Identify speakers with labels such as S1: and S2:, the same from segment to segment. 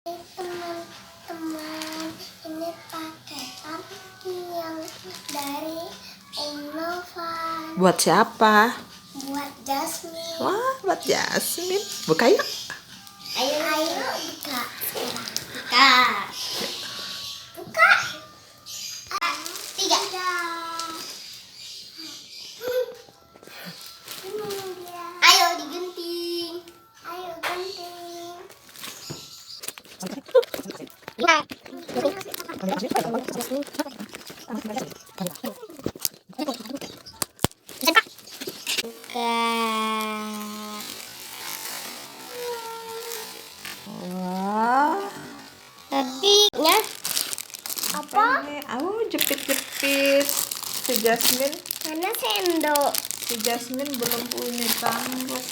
S1: Teman-teman, ini paketan yang dari Om Novan.
S2: Buat siapa?
S1: Buat Jasmine.
S2: Wah, buat Jasmine. Buka yuk.
S1: Ayo buka. Buka. Buka. 3. Ayo digunting. Ayo gunting. Ya.
S2: Wah.
S1: Tapi apa?
S2: Ini, jepit-jepit. Si Jasmine
S1: Mana sendok?
S2: Si Jasmine belum punya rambut.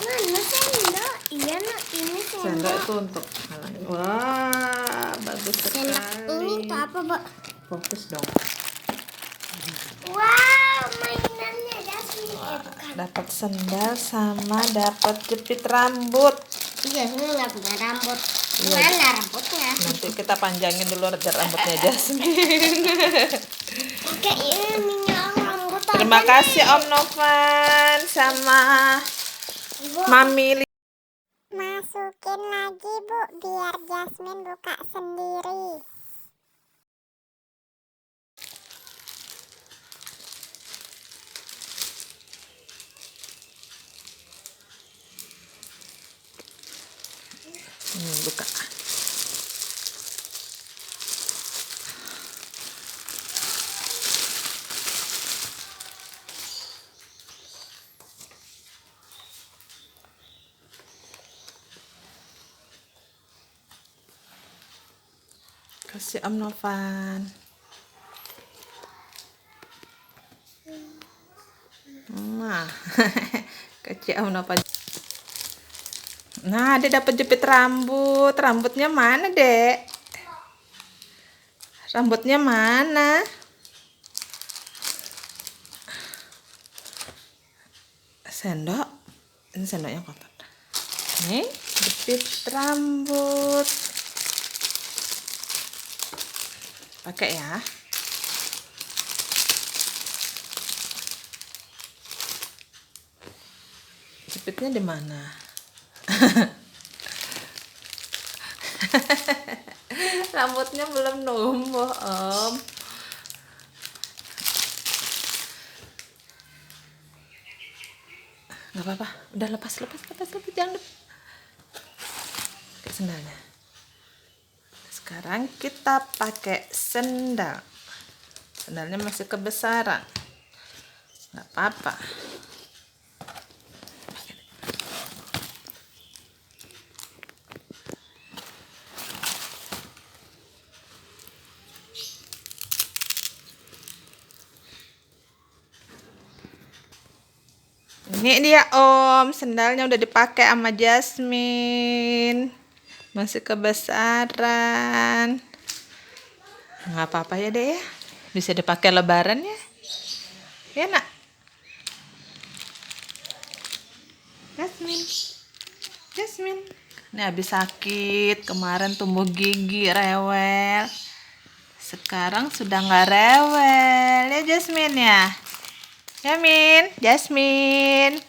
S1: Mana sendok? Iya nak, ini
S2: Sendok
S1: sendok.
S2: itu untuk halangin. Wah, bagus sekali.
S1: Ini tuh apa, Mbak?
S2: Fokus dong.
S1: Wow, mainannya Jasmine. Bukan.
S2: Dapat sendal sama dapat jepit rambut.
S1: Iya, ini nggak punya rambut.
S2: Iya.
S1: Mana rambutnya?
S2: Nanti kita panjangin dulu rambutnya Jasmine.
S1: Pakai ini minyak rambut.
S2: Terima kasih Om Novan sama Mami.
S1: Masukin lagi, Bu, biar Jasmine buka sendiri.
S2: Buka. Kasih Om Novan. Nah, kasih Om Novan. Nah, dia dapat jepit rambut. Rambutnya mana, Dek? Rambutnya mana? Sendok. Ini sendoknya kotor. Nih, jepit rambut. Pakai ya. Jepitnya di mana? Rambutnya belum numbuh, Om. Gak apa-apa, udah lepas, jangan lupa. Pakai sendalnya. Sekarang kita pakai sendal. Sendalnya masih kebesaran. Gak apa-apa. Ini dia Om, sendalnya udah dipakai sama Jasmine. Masih kebesaran. Nggak apa-apa ya deh ya. Bisa dipakai lebaran ya. Ya nak. Jasmine. Ini habis sakit, kemarin tumbuh gigi, rewel. Sekarang sudah nggak rewel ya Jasmine ya. Jasmine.